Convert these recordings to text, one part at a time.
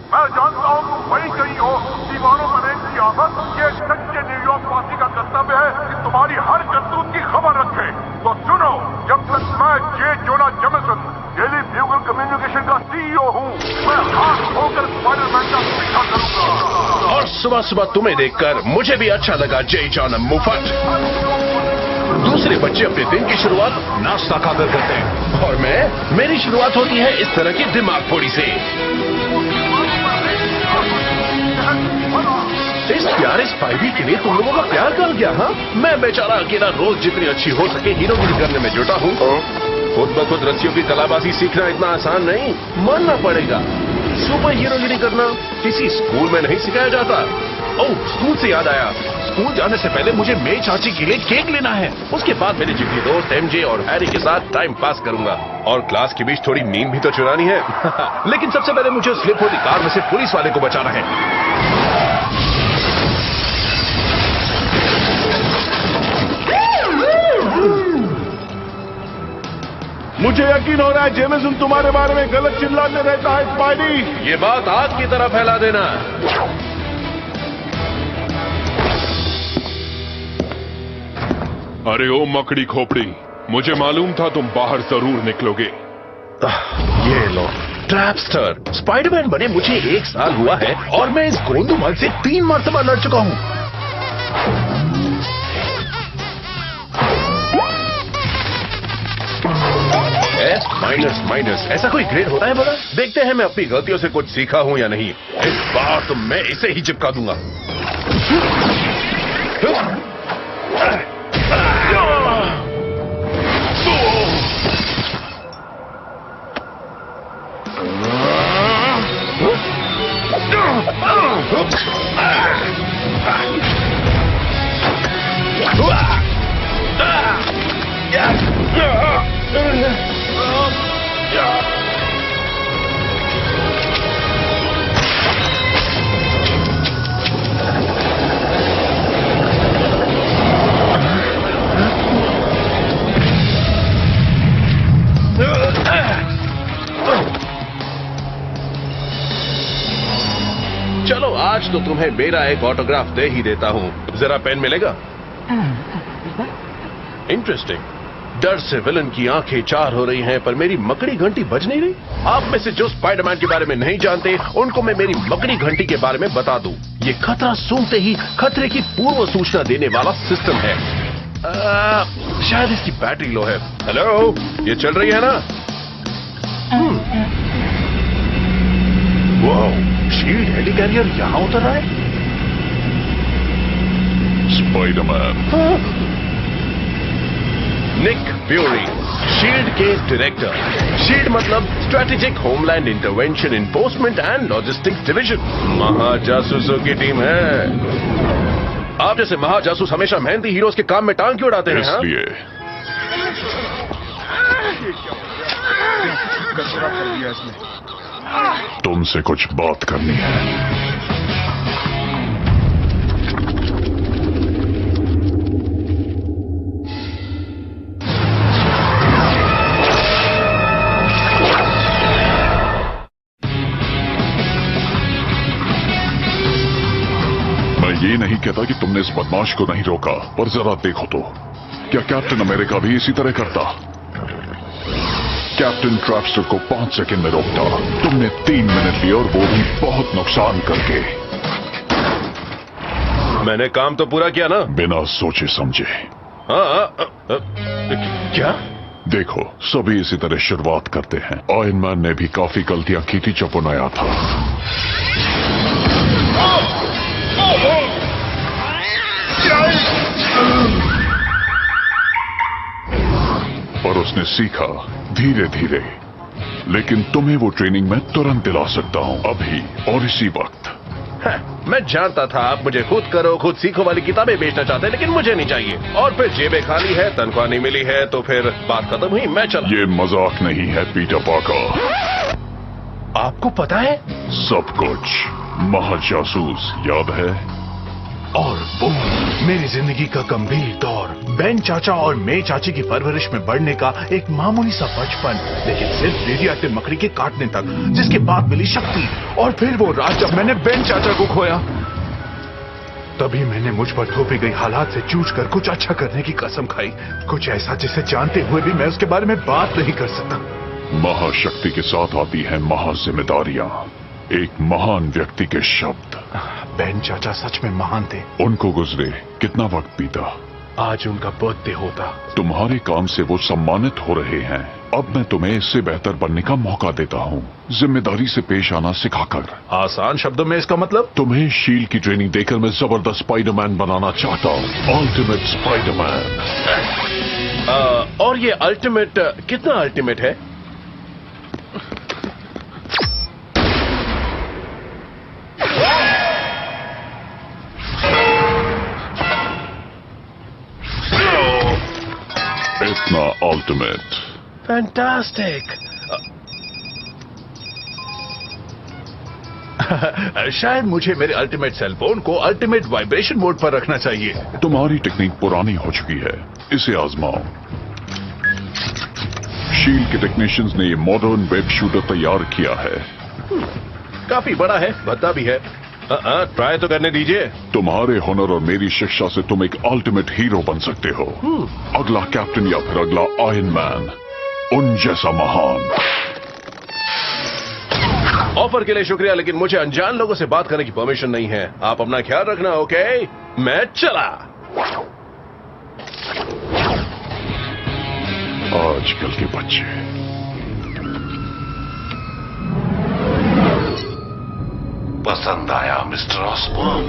मैं जानता हूँ तुम वही कहीं हो, दीवारों में रेंग की आफत। ये सच्चे न्यूयॉर्क वासी का कर्तव्य है कि तुम्हारी हर करतूत की खबर रखे। तो सुनो, जब तक मैं जे जोना जेमिसन डेली ब्यूगल कम्युनिकेशन का CEO हूँ, मैं हाथ होकर स्पाइडरमैन का पीछा करूंगा। और सुबह सुबह तुम्हें देखकर मुझे भी अच्छा लगा, जे जॉन मुफट। दूसरे बच्चे अपने दिन की शुरुआत नाश्ता खाकर करते हैं और मेरी शुरुआत होती है इस तरह की दिमाग फोड़ी से। इस प्यारे स्पाइडी के लिए तुम लोगों का प्यार कर गया? हाँ, मैं बेचारा अकेला रोज जितनी अच्छी हो सके हीरोगिरी करने में जुटा हूँ। खुद ब खुद रस्सियों की कलाबाजी सीखना इतना आसान नहीं, मानना पड़ेगा। सुपर हीरोगिरी करना किसी स्कूल में नहीं सिखाया जाता। ओह, स्कूल से याद आया, स्कूल जाने से पहले मुझे मेरी चाची के लिए केक लेना है। उसके बाद मेरे जिगरी दोस्त MJ और हैरी के साथ टाइम पास करूंगा और क्लास के बीच थोड़ी नींद भी तो चुरानी है। लेकिन सबसे पहले मुझे स्लिप होती कार में से पुलिस वाले को बचाना है। मुझे यकीन हो रहा है जेमिसन तुम्हारे बारे में गलत चिल्लाते रहता है स्पाइडी। ये बात आग की तरह फैला देना। अरे ओ मकड़ी खोपड़ी, मुझे मालूम था तुम बाहर जरूर निकलोगे। ये लो ट्रैपस्टर। स्पाइडरमैन बने मुझे 1 साल हुआ है और मैं इस गोंदुमल से 3 मरतबा लड़ चुका हूँ। माइनस ऐसा कोई ग्रेड होता है बोला? देखते हैं मैं अपनी गलतियों से कुछ सीखा हूं या नहीं। इस बार तो मैं इसे ही चिपका दूंगा। चलो आज तो तुम्हें मेरा एक ऑटोग्राफ दे ही देता हूँ। जरा पेन मिलेगा? इंटरेस्टिंग। डर से विलन की आंखें 4 हो रही हैं, पर मेरी मकड़ी घंटी बज नहीं रही। आप में से जो स्पाइडरमैन के बारे में नहीं जानते, उनको मैं मेरी मकड़ी घंटी के बारे में बता दूं। ये खतरा सूंघते ही खतरे की पूर्व सूचना देने वाला सिस्टम है। शायद इसकी बैटरी लो है। हेलो, ये चल रही है ना? वाह, शील्ड हेलिकैरियर यहां उतर रहा है। स्पाइडरमैन। निक फ्यूरी, शील्ड के डायरेक्टर। शील्ड मतलब strategic homeland intervention enforcement and logistics division. महाजासूसों की टीम है। आप जैसे महाजासूस हमेशा मेहनती हीरोज के काम में टांग क्यों उड़ाते हैं? इसलिए तुमसे कुछ बात करनी है। मैं ये नहीं कहता कि तुमने इस बदमाश को नहीं रोका, पर जरा देखो तो, क्या कैप्टन अमेरिका भी इसी तरह करता? कैप्टन ट्रैपस्टर को 5 सेकंड में रोकता। तुमने 3 मिनट लिए और वो भी बहुत नुकसान करके। मैंने काम तो पूरा किया ना? बिना सोचे समझे। क्या? देखो, सभी इसी तरह शुरुआत करते हैं। आयरन मैन ने भी काफी गलतियां की थी जब वो नया था। पर उसने सीखा धीरे धीरे। लेकिन तुम्हें वो ट्रेनिंग मैं तुरंत दिला सकता हूं, अभी और इसी वक्त। मैं जानता था आप मुझे खुद करो खुद सीखो वाली किताबें बेचना चाहते हैं, लेकिन मुझे नहीं चाहिए। और फिर जेबें खाली है, तनख्वाह नहीं मिली है, तो फिर बात खत्म हुई। मैं चला। ये मजाक नहीं है पीटर पार्कर। आपको पता है सब कुछ। महाजासूस याद है? और वो मेरी जिंदगी का गंभीर दौर, बेन चाचा और मे चाची की परवरिश में बढ़ने का एक मामूली सा बचपन, लेकिन सिर्फ रेडियोएक्टिव मकड़ी के काटने तक, जिसके बाद मिली शक्ति, और फिर वो रात जब मैंने बेन चाचा को खोया। तभी मैंने मुझ पर थोपे गई हालात से जूझ कर कुछ अच्छा करने की कसम खाई, कुछ ऐसा जिसे जानते हुए भी मैं उसके बारे में बात नहीं कर सकता। महाशक्ति के साथ आती है महाजिम्मेदारियां, एक महान व्यक्ति के शब्द। बेन चाचा सच में महान थे। उनको गुजरे कितना वक्त बीता, आज उनका बर्थडे होता। तुम्हारे काम से वो सम्मानित हो रहे हैं। अब मैं तुम्हें इससे बेहतर बनने का मौका देता हूँ, जिम्मेदारी से पेश आना सिखाकर। आसान शब्दों में इसका मतलब? तुम्हें शील्ड की ट्रेनिंग देकर मैं जबरदस्त स्पाइडरमैन बनाना चाहता हूँ, अल्टीमेट स्पाइडरमैन। और ये अल्टीमेट कितना अल्टीमेट है? इतना अल्टीमेट। फैंटास्टिक। शायद मुझे मेरे अल्टीमेट सेलफोन को अल्टीमेट वाइब्रेशन मोड पर रखना चाहिए। तुम्हारी टेक्निक पुरानी हो चुकी है, इसे आजमाओ। शील्ड के टेक्नीशियंस ने ये मॉडर्न वेब शूटर तैयार किया है। काफी बड़ा है, भद्दा भी है। ट्राई तो करने दीजिए। तुम्हारे हुनर और मेरी शिक्षा से तुम एक अल्टीमेट हीरो बन सकते हो। अगला कैप्टन या फिर अगला आयरन मैन, उन जैसा महान। ऑफर के लिए शुक्रिया, लेकिन मुझे अनजान लोगों से बात करने की परमिशन नहीं है। आप अपना ख्याल रखना, ओके? मैं चला। आजकल के बच्चे। पसंद आया मिस्टर ऑसबॉर्न?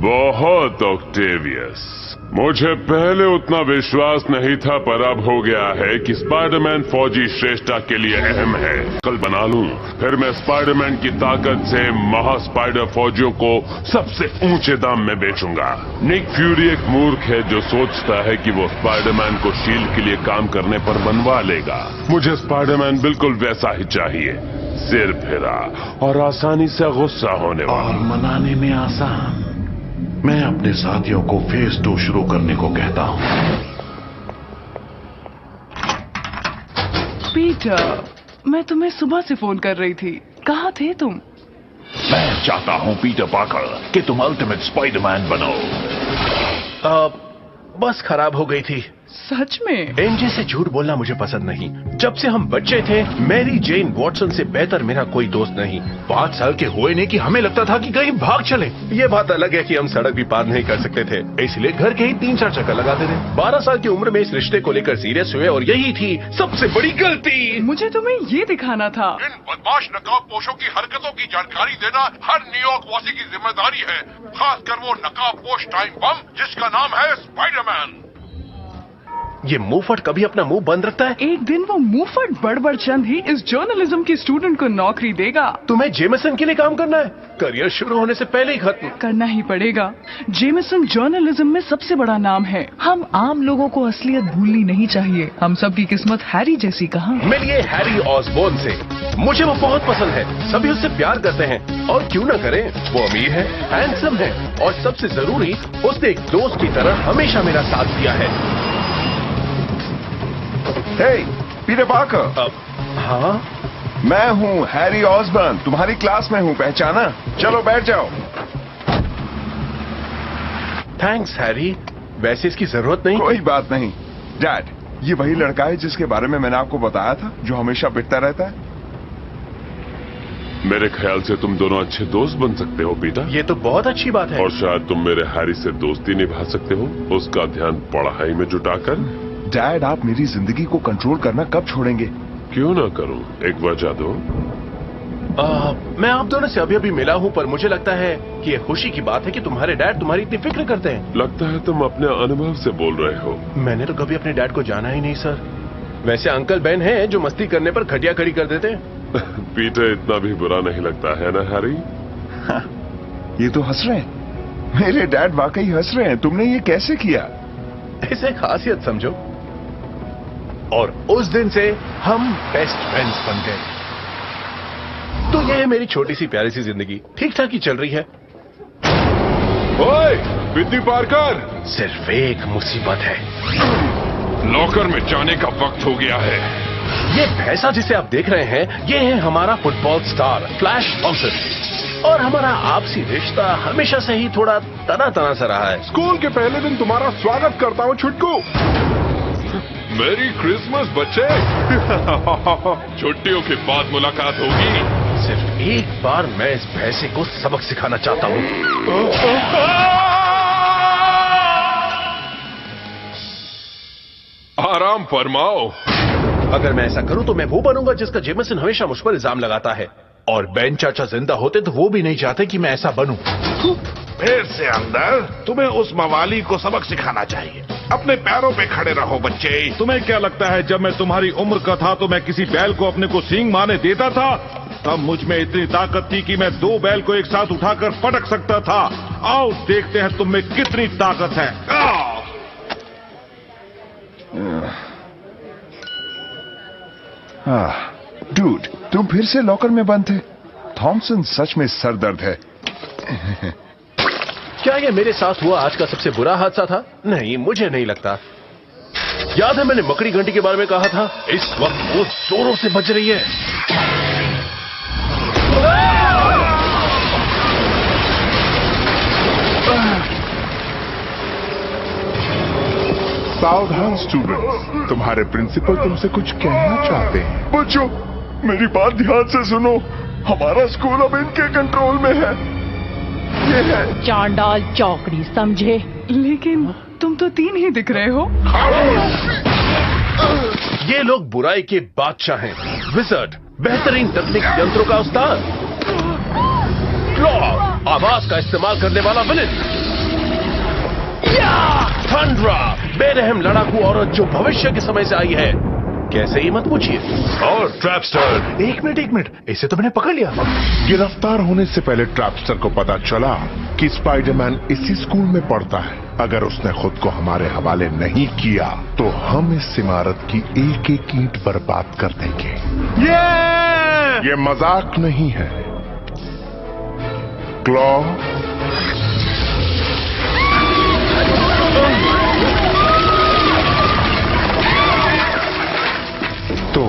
बहुत ऑक्टेवियस। मुझे पहले उतना विश्वास नहीं था, पर अब हो गया है कि स्पाइडरमैन फौजी श्रेष्ठता के लिए अहम है। कल बना लूं, फिर मैं स्पाइडरमैन की ताकत से महा स्पाइडर फौजियों को सबसे ऊंचे दाम में बेचूंगा। निक फ्यूरी एक मूर्ख है जो सोचता है कि वो स्पाइडरमैन को शील्ड के लिए काम करने पर मनवा लेगा। मुझे स्पाइडरमैन बिल्कुल वैसा ही चाहिए, सिर फिरा और आसानी से गुस्सा होने वाला। और मनाने में आसान। मैं अपने साथियों को फेज 2 शुरू करने को कहता हूं। पीटर, मैं तुम्हें सुबह से फोन कर रही थी, कहाँ थे तुम? मैं चाहता हूं पीटर पार्कर कि तुम अल्टीमेट स्पाइडरमैन बनो। बस खराब हो गई थी। सच में? एनजे से झूठ बोलना मुझे पसंद नहीं। जब से हम बच्चे थे, मैरी जेन वॉटसन से बेहतर मेरा कोई दोस्त नहीं। 5 साल के हुए नहीं कि हमें लगता था कि कहीं भाग चले। ये बात अलग है कि हम सड़क भी पार नहीं कर सकते थे, इसलिए घर के ही 3-4 चक्कर लगाते थे। 12 साल की उम्र में इस रिश्ते को लेकर सीरियस हुए, और यही थी सबसे बड़ी गलती। मुझे तुम्हें ये दिखाना था। इन बदमाश नकाबपोशों की हरकतों की जानकारी देना हर न्यूयॉर्क वासी की जिम्मेदारी है, खासकर वो नकाबपोश टाइम बम जिसका नाम है स्पाइडरमैन। ये मुंहफट कभी अपना मुंह बंद रखता है। एक दिन वो मुंहफट बड़बड़ चंद ही इस जर्नलिज्म के स्टूडेंट को नौकरी देगा। तुम्हें जेमिसन के लिए काम करना है? करियर शुरू होने से पहले ही खत्म करना ही पड़ेगा। जेमिसन जर्नलिज्म में सबसे बड़ा नाम है। हम आम लोगों को असलियत भूलनी नहीं चाहिए। हम सबकी किस्मत हैरी जैसी कहाँ? मिलिए हैरी ऑसबॉर्न से। मुझे वो बहुत पसंद है, सभी उससे प्यार करते हैं, और क्यों ना करें। वो अमीर है, हैंडसम है, और सबसे जरूरी, उसने एक दोस्त की तरह हमेशा मेरा साथ दिया है। हे, पीटर पार्कर। हाँ, मैं हूँ हैरी ऑसबॉर्न, तुम्हारी क्लास में हूँ, पहचाना? चलो बैठ जाओ। थैंक्स हैरी, वैसे इसकी जरूरत नहीं। कोई बात नहीं। डैड, ये वही लड़का है जिसके बारे में मैंने आपको बताया था, जो हमेशा पिटता रहता है। मेरे ख्याल से तुम दोनों अच्छे दोस्त बन सकते हो पीटर। ये तो बहुत अच्छी बात है। और शायद तुम मेरे हैरी से दोस्ती निभा सकते हो, उसका ध्यान पढ़ाई में जुटाकर। डैड, आप मेरी जिंदगी को कंट्रोल करना कब छोड़ेंगे? क्यों ना करूं, एक वजह दो। मैं आप दोनों से अभी मिला हूँ, पर मुझे लगता है कि ये खुशी की बात है कि तुम्हारे डैड तुम्हारी इतनी फिक्र करते हैं। लगता है तुम अपने अनुभव से बोल रहे हो। मैंने तो कभी अपने डैड को जाना ही नहीं सर। वैसे अंकल बहन हैं जो मस्ती करने पर खटिया खड़ी कर देते हैं। पीटर, इतना भी बुरा नहीं लगता है ना हैरी? हाँ, ये तो हंस रहे हैं। मेरे डैड वाकई हंस रहे हैं। तुमने ये कैसे किया? इसे खासियत समझो। और उस दिन से हम बेस्ट फ्रेंड्स बन गए। तो यह है मेरी छोटी सी प्यारी सी जिंदगी, ठीक ठाक ही चल रही है। ओए, विद्दी पार्कर, सिर्फ एक मुसीबत है। लॉकर में जाने का वक्त हो गया है। ये भैंसा जिसे आप देख रहे हैं, ये है हमारा फुटबॉल स्टार फ्लैश थॉमसन। और हमारा आपसी रिश्ता हमेशा से ही थोड़ा तना तना सा रहा है। स्कूल के पहले दिन तुम्हारा स्वागत करता हूँ छुटकू। मेरी क्रिसमस बच्चे। छुट्टियों के बाद मुलाकात होगी। सिर्फ एक बार मैं इस भैंसे को सबक सिखाना चाहता हूँ। आराम फरमाओ। अगर मैं ऐसा करूं तो मैं वो बनूंगा जिसका जेमसन हमेशा मुझ पर इल्जाम लगाता है। और बेन चाचा जिंदा होते तो वो भी नहीं चाहते कि मैं ऐसा बनूं। फिर से अंदर, तुम्हें उस मवाली को सबक सिखाना चाहिए। अपने पैरों पे खड़े रहो बच्चे। तुम्हें क्या लगता है जब मैं तुम्हारी उम्र का था तो मैं किसी बैल को अपने को सींग मारने देता था? तब मुझ में इतनी ताकत थी कि मैं 2 बैल को एक साथ उठाकर पटक सकता था। आओ देखते हैं तुम में कितनी ताकत है। डूड, तुम फिर से लॉकर में बंद थे। थॉमसन सच में सरदर्द है। क्या ये मेरे साथ हुआ आज का सबसे बुरा हादसा था? नहीं, मुझे नहीं लगता। याद है मैंने मकड़ी घंटी के बारे में कहा था? इस वक्त वो जोरों से बज रही है। सावधान स्टूडेंट्स, तुम्हारे प्रिंसिपल तुमसे कुछ कहना चाहते हैं। बच्चों, मेरी बात ध्यान से सुनो। हमारा स्कूल अब इनके कंट्रोल में है। ये है चांडाल चौकड़ी, समझे? लेकिन तुम तो 3 ही दिख रहे हो। ये लोग बुराई के बादशाह हैं, विज़र्ड, बेहतरीन तकनीक यंत्रों का उस्ताद, क्लॉ, आवाज का इस्तेमाल करने वाला विलेन, थंडरा, बेरहम लड़ाकू औरत जो भविष्य के समय से आई है। कैसे ही मत पूछिए। और ट्रैपस्टर। एक मिनट, इसे तो मैंने पकड़ लिया। गिरफ्तार होने से पहले ट्रैपस्टर को पता चला कि स्पाइडरमैन इसी स्कूल में पढ़ता है। अगर उसने खुद को हमारे हवाले नहीं किया तो हम इस इमारत की एक एक ईंट बर्बाद कर देंगे। ये मजाक नहीं है। क्लॉ, तो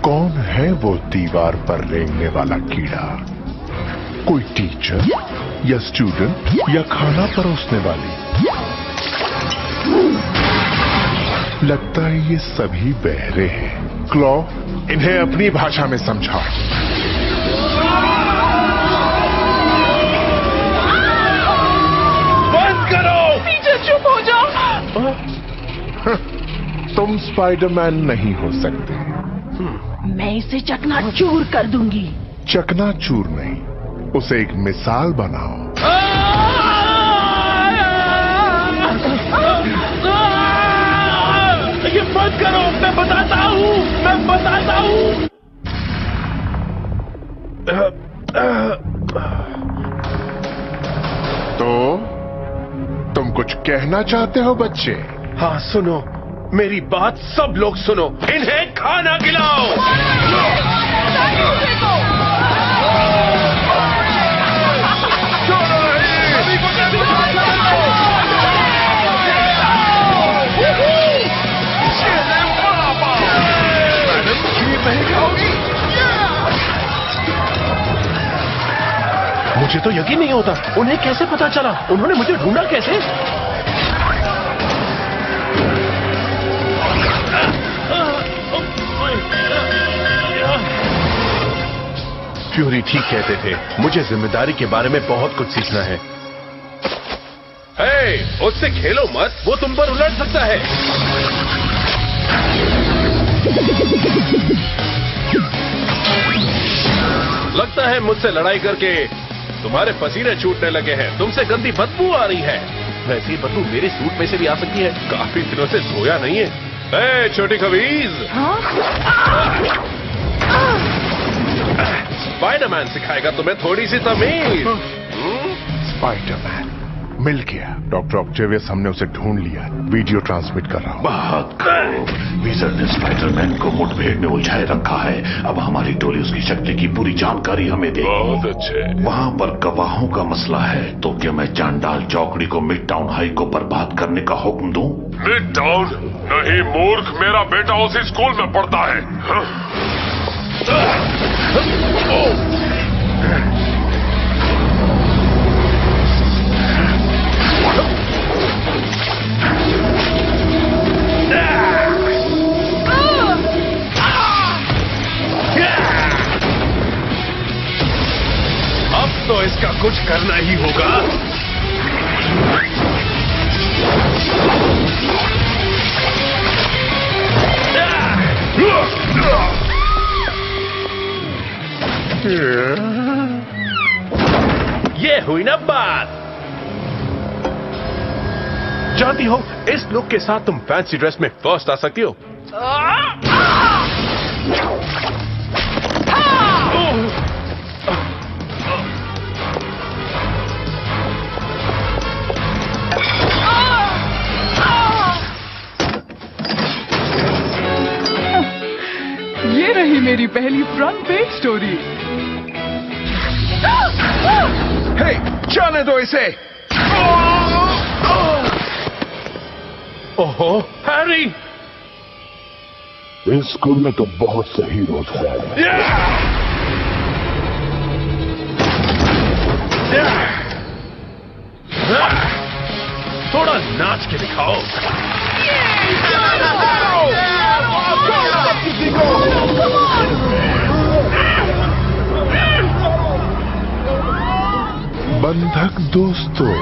कौन है वो दीवार पर रेंगने वाला कीड़ा? कोई टीचर या स्टूडेंट या खाना परोसने वाली? लगता है ये सभी बहरे हैं। क्लॉ, इन्हें अपनी भाषा में समझाओ। बंद करो। पीछे चुप हो जाओ। तुम स्पाइडरमैन नहीं हो सकते। मैं इसे चकनाचूर कर दूंगी। चकनाचूर नहीं, उसे एक मिसाल बनाओ। ये बंद करो, मैं बताता हूँ। तो तुम कुछ कहना चाहते हो बच्चे? हाँ सुनो, मेरी बात सब लोग सुनो। इन्हें खाना खिलाओ। मुझे तो यकीन नहीं होता, उन्हें कैसे पता चला? उन्होंने मुझे ढूंढा कैसे? फ्यूरी ठीक कहते थे, मुझे जिम्मेदारी के बारे में बहुत कुछ सीखना है। हे, उससे खेलो मत, वो तुम पर उलट सकता है। लगता है मुझसे लड़ाई करके तुम्हारे पसीने छूटने लगे हैं। तुमसे गंदी बदबू आ रही है। वैसे ही बदबू मेरे सूट में से भी आ सकती है। काफी दिनों से धोया नहीं है। ए, छोटी खबीज। स्पाइडरमैन सिखाएगा तुम्हें थोड़ी सी तमीज। स्पाइडरमैन, मिल गया। डॉक्टर ऑक्टेवियस, हमने उसे ढूंढ लिया। वीडियो ट्रांसमिट कर रहा हूँ। बात करो। वीजर ने स्पाइडरमैन को मुठभेड़ में उलझाए रखा है। अब हमारी टोली उसकी शक्ति की पूरी जानकारी हमें देगी। बहुत अच्छे। वहाँ पर गवाहों का मसला है, तो क्या मैं चांडाल चौकड़ी को मिड टाउन हाई को बर्बाद करने का हुक्म दूं? Mid town? नहीं मूर्ख, मेरा बेटा उसी स्कूल में पढ़ता है। अब तो इसका कुछ करना ही होगा। ये हुई ना बात। जानती हो, इस लुक के साथ तुम फैंसी ड्रेस में फर्स्ट आ सकती हो। ये रही मेरी पहली फ्रंट पेज स्टोरी। हे, जाने दो इसे। ओहो, हैरी! इस स्कूल में तो बहुत से हीरोज हैं। थोड़ा नाच के दिखाओ। बंधक दोस्तों,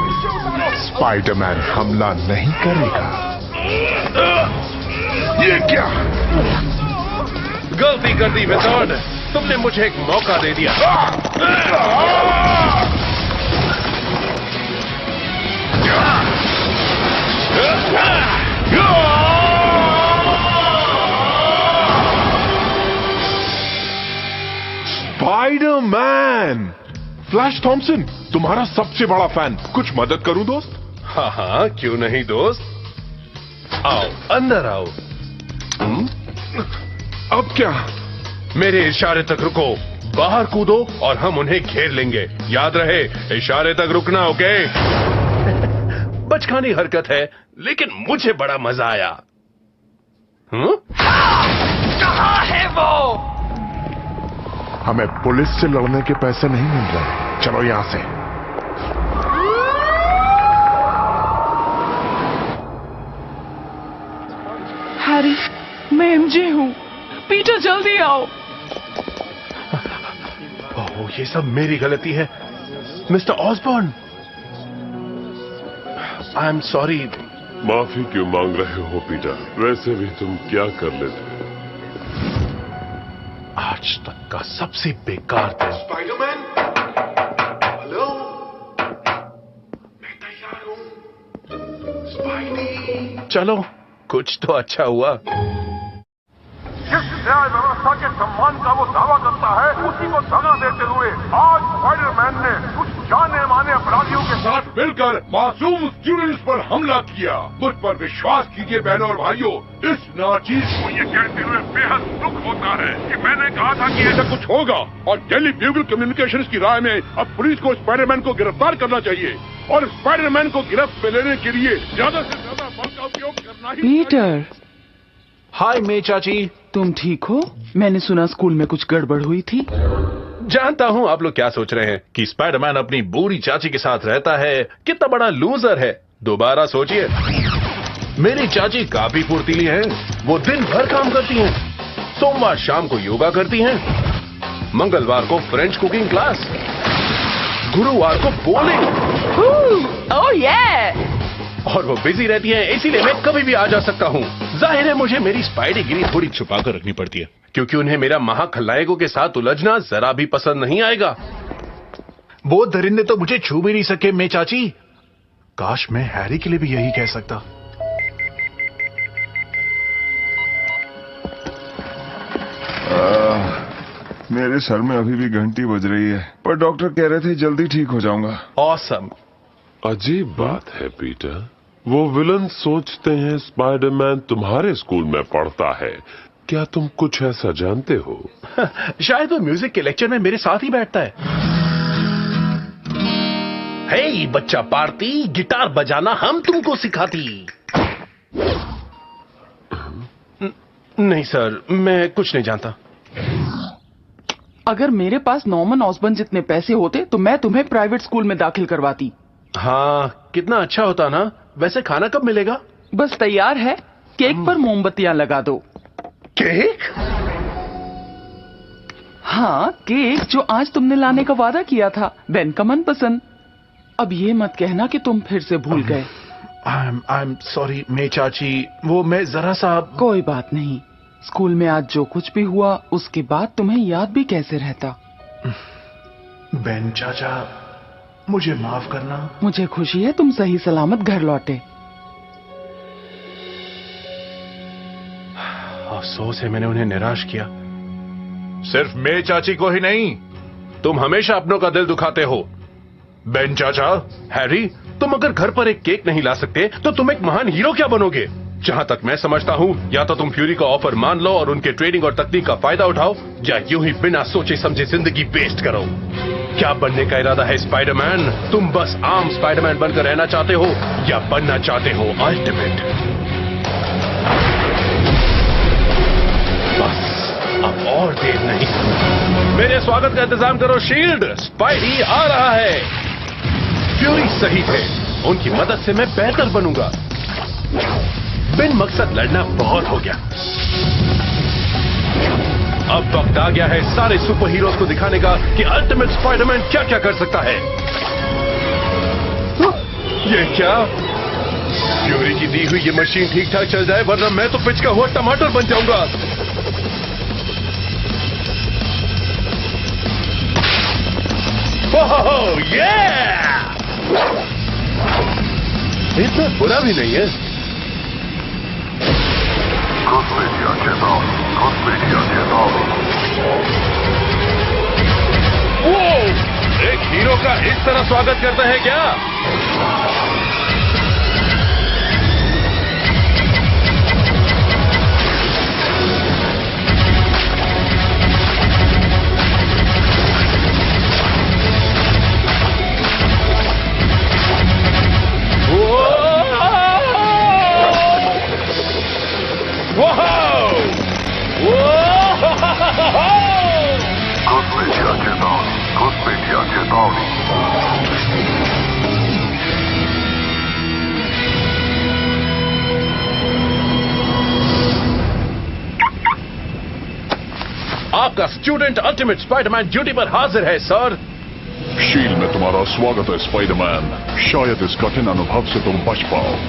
स्पाइडरमैन हमला नहीं करेगा। ये क्या? गलती कर दी विज़ार्ड, तुमने मुझे एक मौका दे दिया। स्पाइडरमैन! फ्लैश थॉम्सन, तुम्हारा सबसे बड़ा फैन। कुछ मदद करूं दोस्त? हाँ हाँ, क्यों नहीं दोस्त। आओ, अंदर आओ। अब क्या? मेरे इशारे तक रुको, बाहर कूदो और हम उन्हें घेर लेंगे। याद रहे, इशारे तक रुकना, ओके? बचकानी हरकत है, लेकिन मुझे बड़ा मजा आया। कहाँ है वो? हमें पुलिस से लड़ने के पैसे नहीं मिल रहे। चलो यहां से। हैरी, मैं एमजे हूँ। पीटर, जल्दी आओ। ओह, ये सब मेरी गलती है। Mister Osborne, I am sorry. माफी क्यों मांग रहे हो पीटर? वैसे भी तुम क्या कर लेते? आज तक का सबसे बेकार दिन। स्पाइडरमैन, हेलो, मैं तैयार हूं। स्पाइडी, चलो, कुछ तो अच्छा हुआ। जिस न्याय व्यवस्था के सम्मान का वो दावा करता है, उसी को दगा देते हुए आज स्पाइडरमैन ने कुछ जाने माने अपराधियों के साथ मिलकर मासूम स्टूडेंट्स पर हमला किया। मुझ पर विश्वास कीजिए बहनों और भाइयों, इस नाचीज को ये कहते हुए बेहद दुख होता है कि मैंने कहा था कि ऐसा कुछ होगा और डेली ब्यूगल कम्युनिकेशंस की राय में अब पुलिस को स्पाइडरमैन को गिरफ्तार करना चाहिए और स्पाइडरमैन को गिरफ्त में लेने के लिए ज्यादा से ज्यादा बल का उपयोग करना ही। पीटर, हाय मे चाची, तुम ठीक हो? मैंने सुना स्कूल में कुछ गड़बड़ हुई थी। जानता हूँ आप लोग क्या सोच रहे हैं कि स्पाइडरमैन अपनी बूढ़ी चाची के साथ रहता है। कितना बड़ा लूजर है। दोबारा सोचिए, मेरी चाची काफी फुर्तीली हैं। वो दिन भर काम करती हैं। सोमवार शाम को योगा करती हैं, मंगलवार को फ्रेंच कुकिंग क्लास, गुरुवार को बॉलिंग। ओह ये! और वो बिजी रहती है, इसीलिए मैं कभी भी आ जा सकता हूँ। जाहिर है मुझे मेरी स्पाइडी गिरी थोड़ी छुपा कर रखनी पड़ती है, क्योंकि उन्हें मेरा महाखलनायकों के साथ उलझना जरा भी पसंद नहीं आएगा। वो दरिंदे तो मुझे छू भी नहीं सके मैं चाची। काश मैं हैरी के लिए भी यही कह सकता। मेरे सर में अभी भी घंटी बज रही है, पर डॉक्टर कह रहे थे जल्दी ठीक हो जाऊंगा। ऑसम। अजीब बात है पीटर, वो विलन सोचते हैं स्पाइडरमैन तुम्हारे स्कूल में पढ़ता है। क्या तुम कुछ ऐसा जानते हो? शायद वो म्यूजिक के लेक्चर में मेरे साथ ही बैठता है। हे बच्चा पार्टी, गिटार बजाना हम तुमको सिखाती। नहीं सर, मैं कुछ नहीं जानता। अगर मेरे पास नॉर्मन ऑसबर्न जितने पैसे होते तो मैं तुम्हें प्राइवेट स्कूल में दाखिल करवाती। हाँ, कितना अच्छा होता ना। वैसे खाना कब मिलेगा? बस तैयार है, केक पर मोमबत्तियां लगा दो। केक? हाँ, केक जो आज तुमने लाने का वादा किया था, बेन का मनपसंद। अब ये मत कहना कि तुम फिर से भूल गए। आई एम सॉरी मे चाची, वो मैं जरा सा। कोई बात नहीं, स्कूल में आज जो कुछ भी हुआ उसके बाद तुम्हें याद भी कैसे रहता। बेन चाचा, मुझे माफ करना। मुझे खुशी है तुम सही सलामत घर लौटे। अफसोस है मैंने उन्हें निराश किया। सिर्फ मे चाची को ही नहीं, तुम हमेशा अपनों का दिल दुखाते हो। बेन चाचा। हैरी, तुम अगर घर पर एक केक नहीं ला सकते तो तुम एक महान हीरो क्या बनोगे? जहां तक मैं समझता हूं, या तो तुम फ्यूरी का ऑफर मान लो और उनके ट्रेनिंग और तकनीक का फायदा उठाओ, या यूं ही बिना सोचे समझे जिंदगी वेस्ट करो। क्या बनने का इरादा है स्पाइडरमैन? तुम बस आम स्पाइडरमैन बनकर रहना चाहते हो या बनना चाहते हो अल्टीमेट? बस अब और देर नहीं, मेरे स्वागत का इंतजाम करो। शील्ड, स्पाइडी आ रहा है। फ्यूरी सही थे, उनकी मदद से मैं बेहतर बनूंगा। बिन मकसद लड़ना बहुत हो गया। अब वक्त आ गया है सारे सुपर हीरोज को दिखाने का कि अल्टीमेट स्पाइडरमैन क्या क्या कर सकता है। ये क्या? फ्यूरी की दी हुई ये मशीन ठीक ठाक चल जाए, वरना मैं तो पिच का हुआ टमाटर बन जाऊंगा। ओह ये इतना बुरा भी नहीं है। वो एक हीरो का इस तरह स्वागत करते हैं क्या? आपका स्टूडेंट अल्टीमेट स्पाइडरमैन ड्यूटी पर हाजिर है सर। शील्ड में तुम्हारा स्वागत है स्पाइडरमैन। शायद इस कठिन अनुभव से तुम बच पाओ।